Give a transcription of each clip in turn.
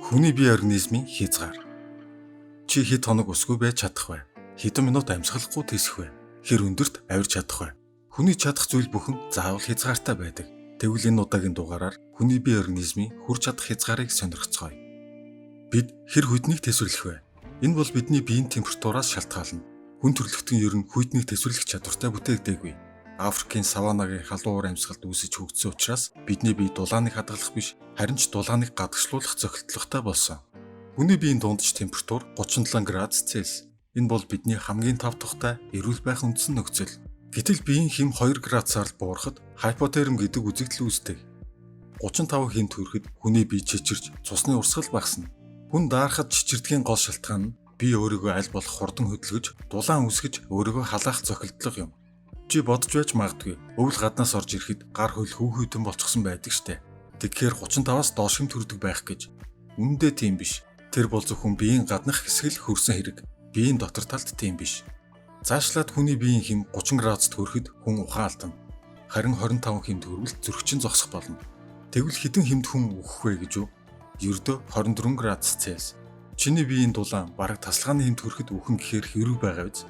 Хүний бие организмын хязгаар. Чи хэд хоног усгүй байж чадах вэ? Хэдэн минут амьсгалахгүй тэсэх вэ? Хэр өндөрт авирч чадах вэ? Хүний чадах зүйл бүхэн заавал хязгаартай байдаг. Тэгвэл энэ удаагийн дугаараар хүний бие организмын хүрч чадах хязгаарыг сонирхцгоё. Бид хэр хүйтнийг тэсвэрлэх вэ? Энэ бол бидний биеийн температураас шалтгаална. Хүн төрөлхтөн ер нь хүйтнийг тэсвэрлэх чадвартай бүтээгдээгүй. Африкийн саванагийн халуун уур амьсгалд үүсэж хөгжсөн учраас бидний бие дулааныг хадгалах биш, харин ч дулааныг гадагшлуулах зохицолтойтой болсон. Хүний биеийн дундаж температур 37 градус Цельс. Энэ бол бидний хамгийн тав тухтай эрүүл байх үндсэн нөхцөл. Гэтэл биеийн хэм 2 градусаар л буурахад hypotherm гэдэг үзэгдэл үүсдэг. 35 хэмт хүрэхэд хүний бие чичирж цусны урсгал багасна. Хүн даарахад чичирдгийн гол шалтгаан нь бие өөрийгөө аль болох хурдан хөдөлгөж, дулаан үсгэж өөрийгөө халаах зохицолтлого юм. Чи бодож байж магадгүй өвөл гаднаас орж ирэхэд гар хөл хүүхүйдэн болчихсон байдаг штэ. Тэгэхээр 35-аас доош хэм төрдөг байх гэж. Үнэндээ тийм биш. Тэр бол зөвхөн биеийн гаднах хэсгэл хөрсөн хэрэг. Биеийн дотор талд тийм биш. Цаашлаад хүний биеийн хэм 30 градуст хүрэхэд хүн ухаан алдана. Харин 25 хэмд хүрвэл зүрхчин зогсох болно. Тэгвэл хэдэн хэмд хүн үхэх вэ гэж юу? Ердөө 24 градус Цельс. Чиний биеийн дулаан бараг тасалгааны хэмд хүрэхэд үхэн гэхээр хэрэг байгаа биз?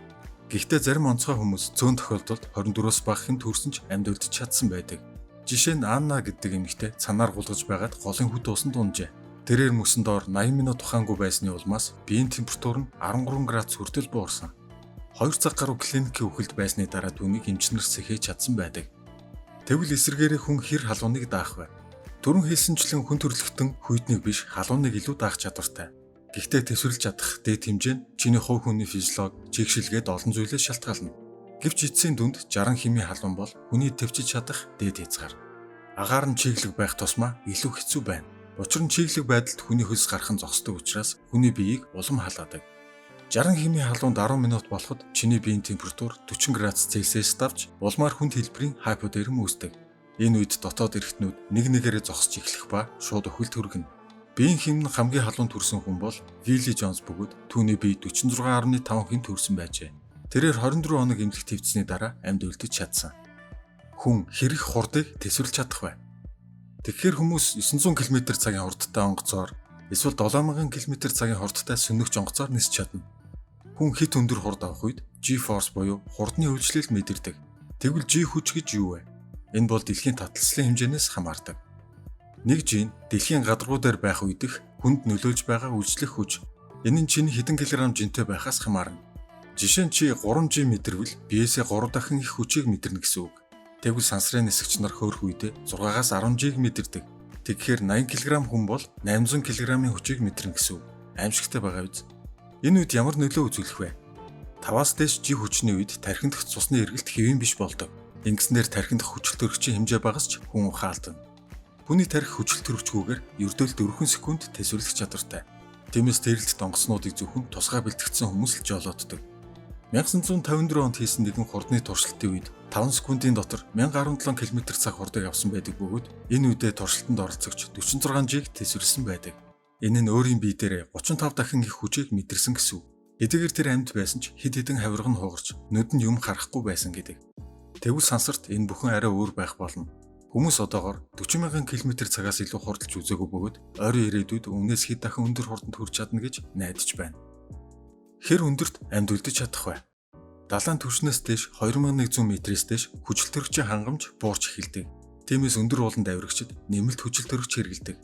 Гэхдээ зарим онцгой хүмүүс цөөн тохиолдолд 24-оос бага хэмт хүрсэн ч амьд үлдэж чадсан байдаг. Жишээ нь Анна гэдэг эмэгтэй цанаар гулгаж байгаад голын хүт уусан дунжээ. Тэрээр мөсөн доор 80 минут ухаангүй байсны улмаас биеийн температур нь 13 градус хүртэл буурсан. 2 цаг гаруй клиникийн үхэлд байсны дараа түүнийг эмчнэр сэхэж чадсан байдаг. Тэгвэл эсвэргээрээ хүн хэр халууныг даах вэ? Түрүүн хэлсэнчлэн хүн төрөлхтөн хүйтнийг биш халууныг илүү даах чадвартай. Гэхдээ тэсвэрлж чадах дээд хэмжээ нь чиний хувь хүний физиологи, чигшилгээд олон зүйлээс шалтгаална. Гэвч эцсийн дүнд 60 хэмийн халуун бол хүний төвчж чадах дээд хязгаар. Агаар нь чиглэг байх тусмаа илүү хэцүү байна. Учир нь чиглэг байдалд хүний хөлс гарах нь зогсдог учраас хүний биеийг улам халаадаг. 60 хэмийн халуунд 10 минут болоход чиний биеийн температур 40 градус Цельсиэс давж улмаар хүнд хэлбэрийн hypotherm үүсдэг. Энэ үед дотоод эргэтнүүд нэг нэгээрээ зогсож эхлэх ба шууд өхөлт хүргэнэ. Биеийн хэм нь хамгийн халуун төрсэн хүн бол Вилли Джонс бөгөөд түүний бие 46.5 хэмт төрсэн байжээ. Тэрээр 24 хоног эмнэлэг твцсний дараа амьд үлдэж чадсан. Хүн хэрэг хурдыг тэсвэрлж чадах вэ? Тэгэхээр хүмүүс 900 км/цагийн хурдтай онгоцоор эсвэл 7000 км/цагийн хурдтай сөнөгч онгоцоор нисч чадна. Хүн хит өндөр хурд авах үед G-force буюу хурдны үйлчлэл мэдэрдэг. Тэгвэл G хүч гэж юу вэ? Энэ бол дэлхийн таталцлын хэмжээнээс хамаардаг. Нэг G нь дэлхийн гадаргуу дээр байх үедх хүнд нөлөөлж байгаа үйлчлэх хүч. Энэ нь чиний хэдэн килограмм жинтэй байхаас хамаарна. Жишээ нь чи 3G мэдэрвэл биеэсээ 3 дахин их хүчийг мэдэрнэ гэсэн үг. Тэгвэл сансрын нисгч нар хөөрөх үедээ 6-аас 10G-г мэдэрдэг. Тэгэхээр 80 кг хүн бол 800 кг-ийн хүчийг мэдэрнэ гэсэн үг. Аимшигтай байгаа биз? Энэ үед ямар нөлөө үзүүлэх вэ? 5-аас дээш G хүчний үед тархинд цусны эргэлт хэвэн биш болдог. Ингэснээр тархинд хүчил төрөгчийн хэмжээ багасч хүн ухаан алдана. Хүний тархи хүчил төрөгчгүйгээр ердөө л 4 секунд тэсвэрлэх чадвартай. Тиймээс тэрэлт онгоцнуудыг зөвхөн тусгай бэлтгэгдсэн хүмүүс л жолооддог. 1954 онд хийсэн нэгэн хурдны туршилтын үед 5 секундын дотор 1017 км/цаг хурдыг авсан байдаг бөгөөд энэ үедээ туршилтанд оролцогч 46G-г тэсвэрлсэн байдаг. Энэ нь өөрийн бие дээр 35 дахин их хүчийг мэдэрсэн гэсэн үг. Эдгээр тэр амьд байсан ч хэд хэдэн хавирган хуугарч нүд нь юм харахгүй байсан гэдэг. Тэгвэл сансарт энэ бүхэн арай өөр байх болно. Хүмүүс одоогоор 40,000 км/цагаас илүү хурдалж үзээгүй бөгөөд ойрын ирээдүйд өмнөөс хэд дахин өндөр хурданд хүрч чадна гэж найдаж байна. Хэр өндөрт амьд үлдэж чадах вэ? Далайн түвшнээс дээш 2100 м-ээс дээш хүчил төрөгчийн хангамж буурч эхэлдэг. Тиймээс өндөр ууланд авирагчид нэмэлт хүчил төрөгч хэрэглэдэг.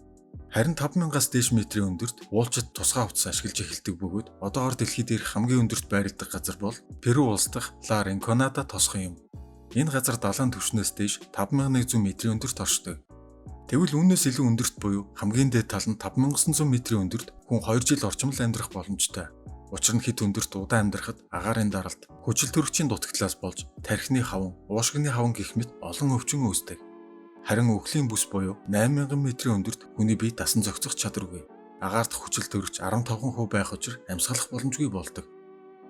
Харин 5000-аас дээш метрийн өндөрт уулчид тусгай утас ашиглаж эхэлдэг бөгөөд одоогоор дэлхийд ирэх хамгийн өндөрт байрладаг газар бол Перу улс дахь Ла Ринконада тосхон юм. Энэ газар далайн түвшнээс дээш 5100 м-ийн өндөрт оршдог. Тэгвэл үүнээс илүү өндөрт буюу хамгийн дээд тал нь 5900 м-ийн өндөрт хүн 2 жил орчим л амьдрах боломжтой. Учир нь хит өндөрт удаан амьдрахад агаарын даралт, хүчил төрөгчийн дутагдлаас болж тархины хаван, уушгины хаван гэх мэт олон өвчин үүсдэг. Харин өвглийн бүс буюу 8000 м-ийн өндөрт хүний бие дасан зохицох чадваргүй. Агаарт хүчил төрөгч 15% байх учраа амьсгалах боломжгүй болдог.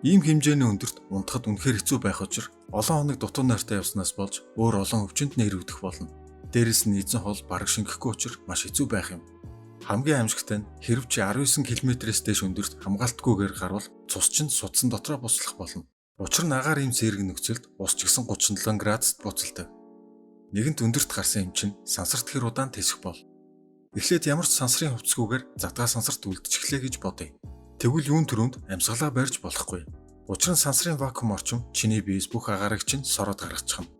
Ийм хэмжээний өндөрт унтахад үнэхээр хэцүү байх учраа олон хоног дутуу нойртой явснаас болж өөр олон өвчнөд нэрвдэх болно. Дээрээс нь эзэн хол бараг шингэхгүй учраа маш хэцүү байх юм. Хамгийн аимшигтай нь хэрв чи 19 км-ээс дээш өндөрт хамгаалтгүйгээр гарвал цус чинь судсан дотроо буцлах болно. Учир нь агаар ийм зэрэг нөхцөлд ус ч гэсэн 37 градуст буцалдаг. Нэгэнт өндөрт гарсан юм чинь сансарт хэр удаан тэсэх бол. Эхлээд ямар ч сансрын хувцсгүйгээр задгаа сансарт үлдчихлээ гэж бодъё. Тэгвэл юун төрөнд амьсгалаа барьж болохгүй. Учир нь сансрын вакуум орчим чиний биес бүх агаарыг чинь сороод гаргачихна.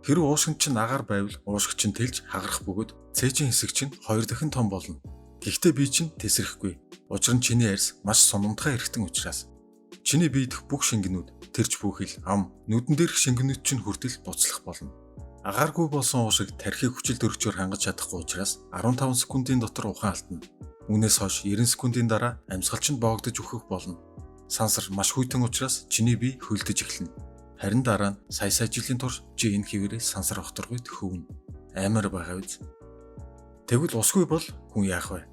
Хэрэв уушгинд чинь агаар байвал уушгич чинь тэлж хагарах бөгөөд цээжин хэсэг чинь 2 дахин том болно. Гэхдээ бие чинь тесрэхгүй. Учир нь чиний арьс маш сунамдхай эргэтэн учраас. Чиний бие дэх бүх шингэнүүд, тэрч бүхэл, ам, нүдэн дээрх шингэнүүд чинь хүртэл буцлах болно. Агааргүй болсон уушиг тархийг хүчил төрөгчөөр хангаж чадахгүй учраас 15 секундын дотор ухаан алдна. Үүнээс хойш 90 секундын дараа амьсгалчинд боогдож үхэх болно. Сансар маш хүйтэн учраас чиний бие хөлдөж эхэлнэ. Харин дараа нь сая жилийн турш чи энэ хിവэрээс сансар огторгойд хөвнө. Аймаар байгаа биз? Тэгвэл усгүй бол хүн яах вэ?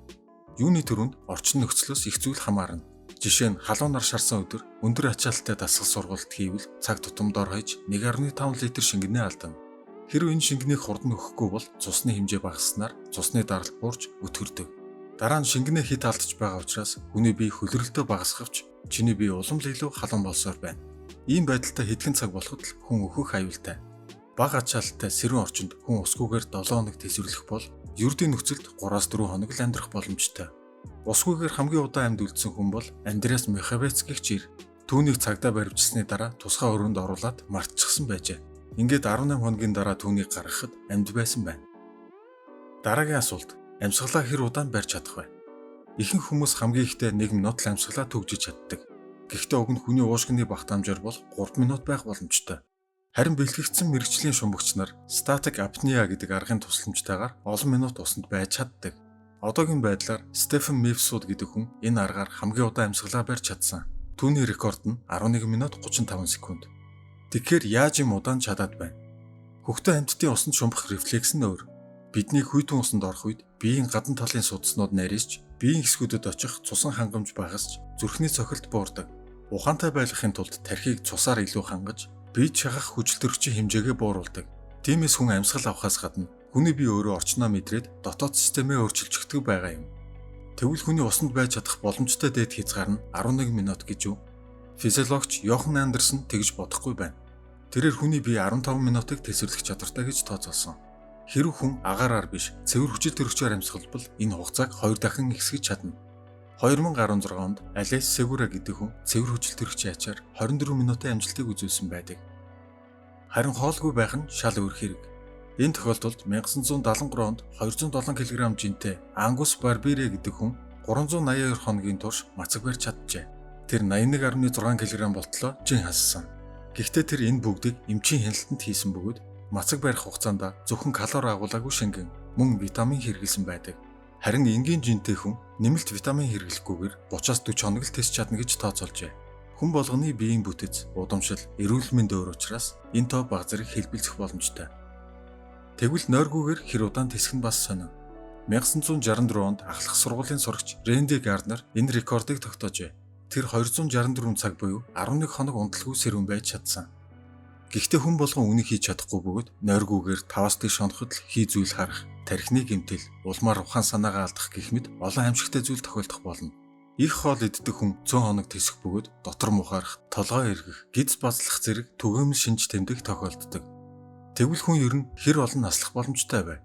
Юуны төрөнд орчин нөхцлөөс их зүйл хамаарна. Жишээ нь халуунаар шарсан өдөр өндөр ачаалттай дасгал сургалт хийвэл цаг тутамдаар хойж 1.5 литр шингэнээ алдана. Хэрэв энэ шингэнийг хурдан өгөхгүй бол цусны хэмжээ багаснаар цусны даралт буурч өтгөрдөг. Дараа нь шингэнээ хит алдаж байгаа учраас хүний бие хөлрөлтөө багасгавч чиний бие улам л илүү халуун болсоор байна. Ийм байдалтай хэдхэн цаг болоход л хүн өөхөх аюултай. Бага ачаалттай сэрүүн орчинд хүн усгүйгээр 7 хоног тэсвэрлэх бол ердийн нөхцөлд 3-4 хоног л амьдрах боломжтой. Усгүйгээр хамгийн удаан амьд үлдсэн хүн бол Андреас Михавецких чир. Түүнийг цагдаа баривчсны дараа тусгай өрөөнд оруулаад мартчихсан байжээ. Ингээд 18 хоногийн дараа түүнийг гаргахад амьд байсан байна. Дараагийн асуулт. Амьсгалаа хэр удаан барьж чадах вэ? Ихэнх хүмүүс хамгийн ихдээ 1 минут л амьсгалаа төгжиж чаддаг. Гэхдээ уг нь хүний уушгины багтаамжаар бол 3 минут байх боломжтой. Харин бэлтгэгдсэн мэрэгчлийн шумбагч нар статик апнеа гэдэг аргын тусламжтайгаар олон минут усанд байж чаддаг. Одоогийн байдлаар Стефен Мифсуд гэдэг хүн энэ аргаар хамгийн удаан амьсгалаа барьж чадсан. Түүний рекорд нь 11 минут 35 секунд. Тэгэхээр яаж юм удаан чадаад байна? Хөхтөн амьтдын усанд шумбах рефлекс нь өөр. Бидний хүйтэн усанд орох үед биеийн гадна талын судаснууд нарийсч, биеийн хэсгүүдэд очих цусан хангамж багасч, зүрхний цохилт буурдаг. Ухаантай байлгахын тулд тархийг цусаар илүү хангаж, биед шахах хүчил төрөгчийн хэмжээгээ бууруулдаг. Тиймээс хүн амьсгал авахаас гадна хүний бие өөрөө орчноо мэдрээд дотоод системээ өөрчилчихдэг байгаа юм. Тэгвэл хүний усанд байж чадах боломжтой дээд хязгаар нь 11 минут гэж юу? Физиологч Йохан Андерсон тэгж бодохгүй байна. Тэрээр хүний бие 15 минутыг тэсвэрлэх чадвартай гэж тооцоолсон. Хэрэв хүн агаараар биш, цэвэр хүчил төрөгчөөр амьсгалбал энэ хугацааг 2 дахин ихсгэж чадна. 2016 онд Алес Сегура гэдэг хүн цэвэр хүчил төрөгчийн ачаар 24 минутын амжилтыг үзүүлсэн байдаг. Харин хоолгүй байх нь шал өөр хэрэг. Энэ тохиолдолд 1973 онд 207 кг жинтэй Ангус Барбире гэдэг хүн 382 хоногийн турш мацаг барьж чаджээ. Тэр 81.6 кг болтлоо жин хассан. Гэхдээ тэр энэ бүгдийг эмчийн хяналтанд хийсэн бөгөөд мацаг барих хугацаанд зөвхөн калори агуулаагүй шингэн мөн витамин хэрэглэсэн байдаг. Харин энгийн жинтэй хүн нэмэлт витамин хэрэглэхгүйгээр 30-40 хоног л тэсч чадна гэж тооцоолжээ. Хүн болгоны биеийн бүтэц, удамшил, эрүүл мэнд өөр учраас энэ тоо баг зэрэг хэлбэлцэх боломжтой. Тэгвэл нойргүйгээр хэр удаан тэсэх нь бас сонин. 1964 онд ахлах сургуулийн сурагч Рэнди Гарднер энэ рекордыг тогтоожээ. Тэр 264 цаг буюу 11 хоног унтлагүй сэрүүн байж чадсан. Гэхдээ хүн болгон үнийг хийж чадахгүй бөгөөд нойргүйгээр 5-аас дээш хоногт л хий зүйл харах, тархины гэмтэл, улмаар ухаан санаагаа алдах гэх мэт олон аимшигтай зүйл тохиолдох болно. Их хоол иддэг хүн 100 хоног тэсэх бөгөөд дотор мухаарах, толгой эргэх, гидс базлах зэрэг түгээмэл шинж тэмдэг тохиолддог. Тэгвэл хүн ер нь хэр олон наслах боломжтой вэ?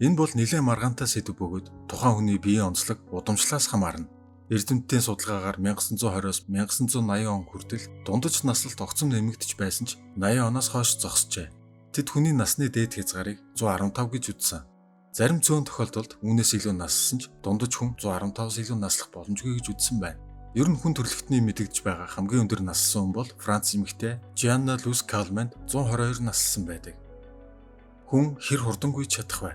Энэ бол нэлээд маргаантай сэдв бөгөөд тухайн хүний биеийн онцлог удамшлаас хамаарна. Эрдэмтдийн судалгаагаар 1920-оос 1980 он хүртэл дундаж наслалт огцом нэмэгдэж байсан ч 80 оноос хойш зогсжээ. Тэд хүний насны дээд хязгаарыг 115 гэж үзсэн. Зарим цөөн тохиолдолд үүнээс илүү наслсан ч дундаж хүн 115-аас илүү наслах боломжгүй гэж үзсэн байна. Ер нь хүн төрөлхтний мэдэгдэж байгаа хамгийн өндөр наслсан хүн бол Франц эмэгтэй Gianna Luz Calment 122 наслсан байдаг. Хүн хэр хурдангүй чадах вэ?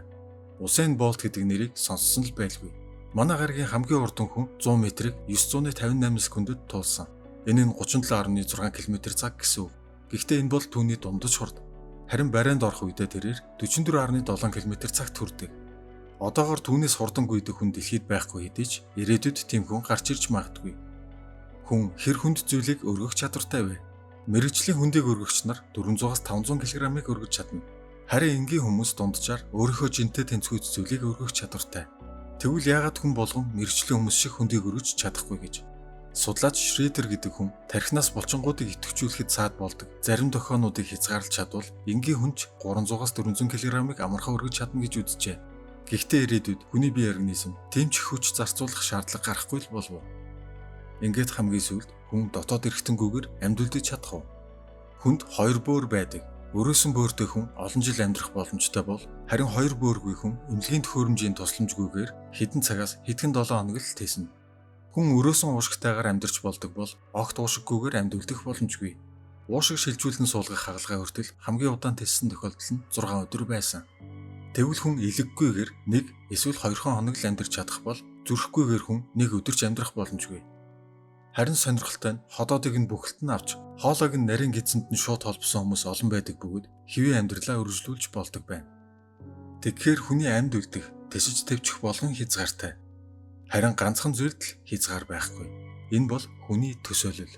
Usain Bolt гэдэг нэрийг сонссон л байлгүй. Манай гарагийн хамгийн урдан хүн 100 метрийг 958 секундэд туулсан. Энэ нь 37.6 км/цаг гэсэн үг. Гэхдээ энэ бол түүний дундаж хурд. Харин барайнд орох үедээ тэрээр 44.7 км/цагт хүрдэг. Одоогоор түүнээс хурдангүй идэх хүн дэлхийд байхгүй хэдий ч ирээдүйд тийм хүн гарч ирж магадгүй. Хүн хэр хүнд зүйлийг өргөх чадвартай вэ? Мэргэжлийн хүндийг өргөгч нар 400-аас 500 кг-ыг өргөж чадна. Харин энгийн хүмүүс дунджаар өөрийнхөө жинтэй тэнцвүүц зүйлийг өргөх чадвартай. Тэгвэл яагаад хүн болгон мэргэжлийн хүмүүс шиг хүндийг өргөж чадахгүй гэж? Судлаач Шредер гэдэг хүн тархинаас булчингуудыг идэвхжүүлэхэд саад болдог зарим тохионуудыг хязгаарлаж чадвал энгийн хүнч 300-аас 400 кг-ыг амархан өргөж чадна гэж үзжээ. Гэхдээ ирээдүйд хүний бие организм тийм ч хүч зарцуулах шаардлага гарахгүй л болов уу? Ингээд хамгийн сүүлд хүн дотоод эргэтнгүүгээр амьдулдаж чадах уу? Хүнд хоёр бөөр байдаг. Өрөөсөн бөөртэй хүн олон жил амьдрах боломжтой бол харин хоёр бөөргүй хүн эмнэлгийн төхөөрөмжийн тусламжгүйгээр хэдэн цагаас хэдхэн 7 хоног л тэснэ. Хүн өрөөсөн уушигтайгаар амьдарч болдог бол огт уушиггүйгээр амьдулдах боломжгүй. Уушиг шилжүүлэн суулгах хагалгаа хүртэл хамгийн удаан тэссэн тохиолдол нь 6 өдөр байсан. Тэгвэл хүн илэггүйгээр 1 эсвэл 2 хоног л амьдарч чадах бол зүрхгүйгээр хүн 1 өдөрч амьдрах боломжгүй. Харин сонирхолтой нь ходоодыг нь бүхэлд нь авч хоолойг нь нарийн гидсэнд нь шууд холбосон хүмүүс олон байдаг бөгөөд хэвээ амьдралаа үргэлжлүүлж болдог байна. Тэгэхээр хүний амьд үлдэх, тэсэж твчих болгон хязгаартай. Харин ганцхан зүйлд л хязгаар байхгүй. Энэ бол хүний төсөөлөл.